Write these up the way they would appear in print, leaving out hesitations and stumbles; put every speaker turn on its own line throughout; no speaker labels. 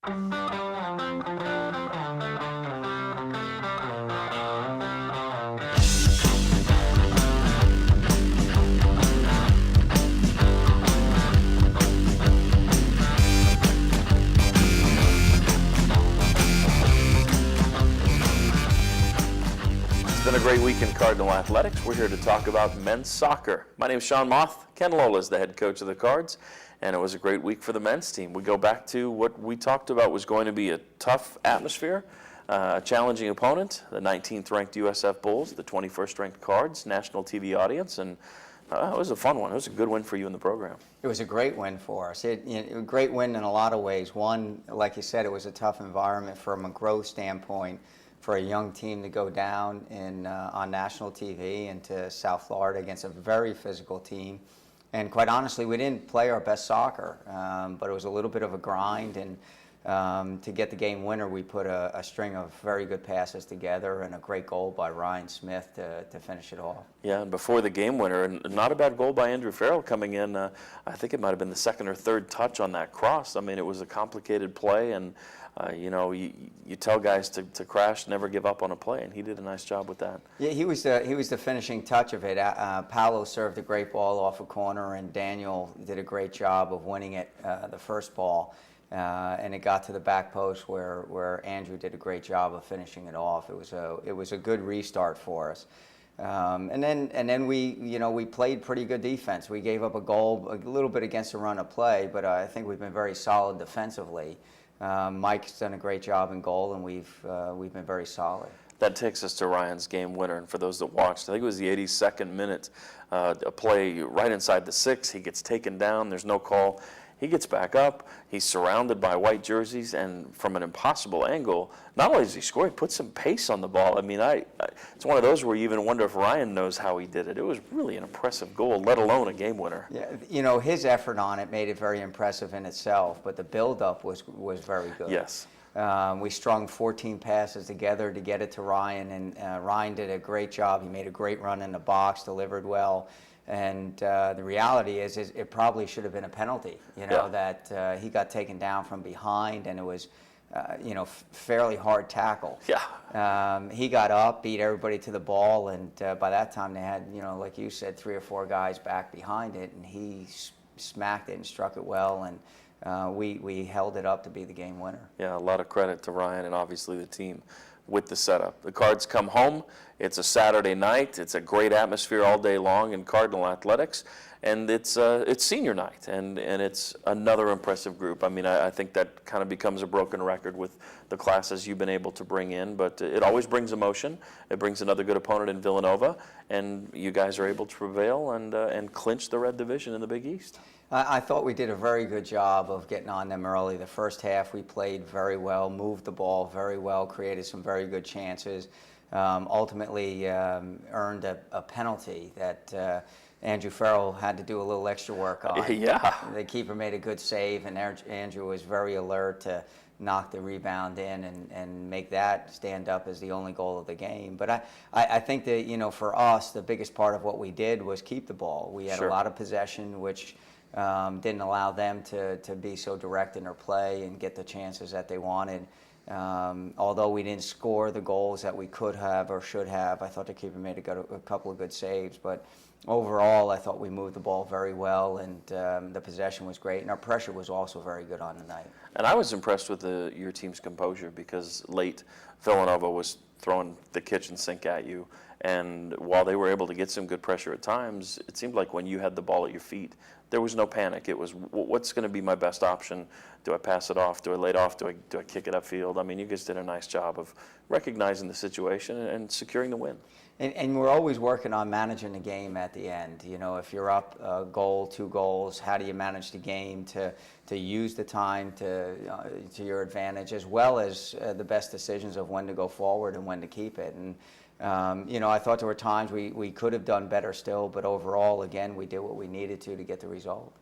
It's been a great week in Cardinal athletics. We're here to talk about men's soccer. My name is Sean Moth. Ken Lola is the head coach of the Cards, and it was a great week for the men's team. We go back to what we talked about was going to be a tough atmosphere, a challenging opponent, the 19th ranked USF Bulls, the 21st ranked Cards, national TV audience, and it was a fun one. It was a good win for you in the program.
It was a great win for us. A great win in a lot of ways. One, like you said, it was a tough environment from a growth standpoint for a young team to go down on national TV into South Florida against a very physical team. And quite honestly, we didn't play our best soccer, but it was a little bit of a grind. And to get the game winner, we put a string of very good passes together and a great goal by Ryan Smith to finish it off. Yeah,
and before the game winner, and not a bad goal by Andrew Farrell coming in. I think it might have been the second or third touch on that cross. I mean, it was a complicated play, and you tell guys to crash, never give up on a play, and he did a nice job with that.
Yeah, he was the finishing touch of it. Paolo served a great ball off a corner, and Daniel did a great job of winning it, the first ball. And it got to the back post where Andrew did a great job of finishing it off. It was a good restart for us. And then we played pretty good defense. We gave up a goal a little bit against the run of play, but I think we've been very solid defensively. Mike's done a great job in goal, and we've been very solid.
That takes us to Ryan's game winner, and for those that watched, I think it was the 82nd minute, a play right inside the 6. He gets taken down. There's no call. He gets back up. He's surrounded by white jerseys, and from an impossible angle, not only does he score, he puts some pace on the ball. I mean, it's one of those where you even wonder if Ryan knows how he did it. It was really an impressive goal, let alone a game winner.
Yeah, his effort on it made it very impressive in itself, but the build-up was very good.
Yes.
We strung 14 passes together to get it to Ryan, and Ryan did a great job. He made a great run in the box, delivered well. And the reality is it probably should have been a penalty, that he got taken down from behind, and it was, fairly hard tackle.
Yeah.
He got up, beat everybody to the ball, and by that time they had, like you said, 3 or 4 guys back behind it, and he smacked it and struck it well, and we held it up to be the game winner.
Yeah, a lot of credit to Ryan and obviously the team with the setup. The Cards come home. It's a Saturday night. It's a great atmosphere all day long in Cardinal athletics, and it's senior night, and it's another impressive group. I mean, I think that kind of becomes a broken record with the classes you've been able to bring in, but it always brings emotion. It brings another good opponent in Villanova, and you guys are able to prevail and clinch the Red Division in the Big East.
I thought we did a very good job of getting on them early. The first half we played very well, moved the ball very well, created some very good chances, ultimately earned a penalty that Andrew Farrell had to do a little extra work on.
Yeah.
The keeper made a good save, and Andrew was very alert to knock the rebound in and make that stand up as the only goal of the game. But I think that, for us, the biggest part of what we did was keep the ball. We had a lot of possession, which didn't allow them to be so direct in their play and get the chances that they wanted. Although we didn't score the goals that we could have or should have, I thought the keeper made a couple of good saves. But overall, I thought we moved the ball very well, and the possession was great, and our pressure was also very good on the night.
And I was impressed with your team's composure, because late Villanova was throwing the kitchen sink at you, and while they were able to get some good pressure at times, it seemed like when you had the ball at your feet, there was no panic. It was, what's going to be my best option? Do I pass it off? Do I lay it off? Do I kick it upfield? I mean, you guys did a nice job of recognizing the situation and securing the win.
And we're always working on managing the game at the end. If you're up a goal, 2 goals, how do you manage the game to use the time to your advantage, as well as the best decisions of when to go forward and when to keep it. And I thought there were times we could have done better still, but overall, again, we did what we needed to get the result.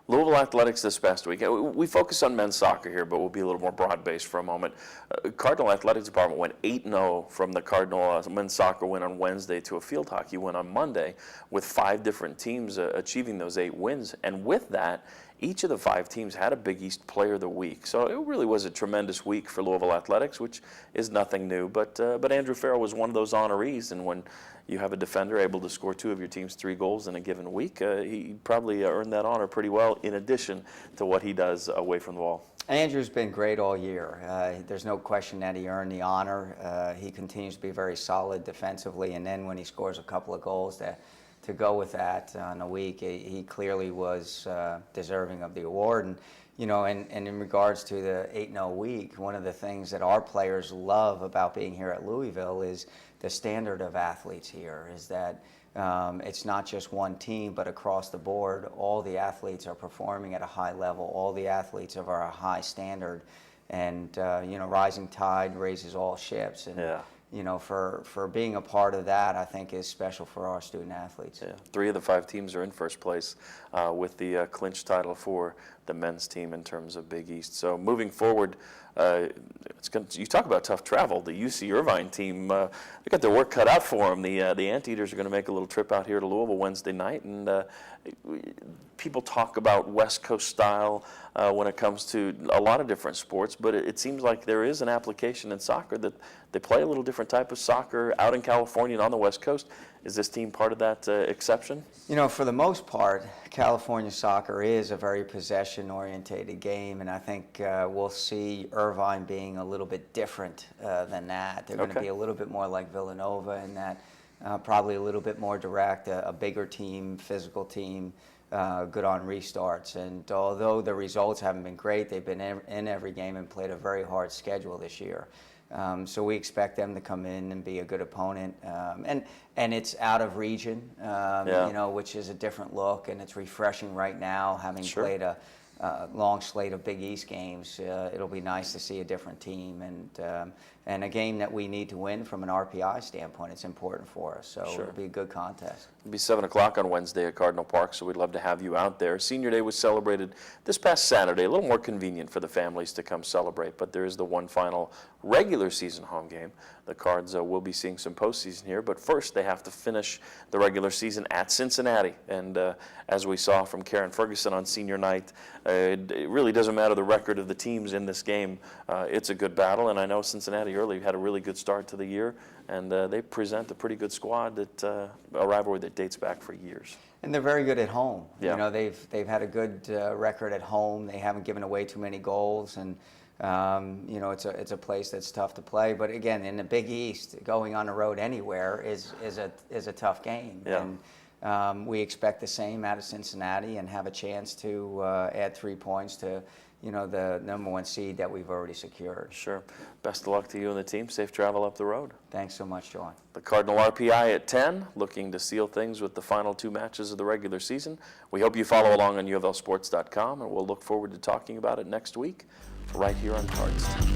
Louisville athletics this past week. We focus on men's soccer here, but we'll be a little more broad-based for a moment. Cardinal Athletics Department went 8-0 from the Cardinal men's soccer win on Wednesday to a field hockey win on Monday, with 5 different teams achieving those 8 wins. And with that, each of the 5 teams had a Big East Player of the Week. So it really was a tremendous week for Louisville athletics, which is nothing new. But Andrew Farrell was one of those honorees, and when you have a defender able to score 2 of your team's 3 goals in a given week, he probably earned that honor pretty well, in addition to what he does away from the ball.
Andrew's been great all year. There's no question that he earned the honor. He continues to be very solid defensively, and then when he scores a couple of goals to go with that on a week, he clearly was deserving of the award. And and in regards to the 8-0 week, one of the things that our players love about being here at Louisville is the standard of athletes here, is that it's not just one team, but across the board, all the athletes are performing at a high level. All the athletes are a high standard, and rising tide raises all ships. And for being a part of that, I think is special for our student athletes.
Yeah, 3 of the 5 teams are in first place with the clinched title for the men's team in terms of Big East. So moving forward, you talk about tough travel. The UC Irvine team, they got their work cut out for them. The Anteaters are going to make a little trip out here to Louisville Wednesday night, and people talk about West Coast style when it comes to a lot of different sports, but it seems like there is an application in soccer that they play a little different type of soccer out in California and on the West Coast. Is this team part of that exception?
For the most part, California soccer is a very possession-orientated game, and I think we'll see Irvine being a little bit different than that. They're going to be a little bit more like Villanova in that probably a little bit more direct, a bigger team, physical team, good on restarts. And although the results haven't been great, they've been in every game and played a very hard schedule this year. So we expect them to come in and be a good opponent, and it's out of region, which is a different look, and it's refreshing right now, having played a long slate of Big East games. It'll be nice to see a different team, and a game that we need to win from an RPI standpoint. It's important for us, so it'll be a good contest.
It'll be 7 o'clock on Wednesday at Cardinal Park, so we'd love to have you out there. Senior Day was celebrated this past Saturday, a little more convenient for the families to come celebrate, but there is the one final regular season home game. The Cards will be seeing some postseason here, but first they have to finish the regular season at Cincinnati. And as we saw from Karen Ferguson on senior night, it really doesn't matter the record of the teams in this game. It's a good battle, and I know Cincinnati early had a really good start to the year, and they present a pretty good squad, that a rivalry that dates back for years.
And they're very good at home.
Yeah.
They've had a good record at home. They haven't given away too many goals, and it's a place that's tough to play. But again, in the Big East, going on the road anywhere is a tough game.
Yeah.
And we expect the same out of Cincinnati, and have a chance to add 3 points to the #1 seed that we've already secured.
Sure. Best of luck to you and the team. Safe travel up the road.
Thanks so much, John.
The Cardinal RPI at 10, looking to seal things with the final 2 matches of the regular season. We hope you follow along on UofLSports.com, and we'll look forward to talking about it next week right here on CardsTV.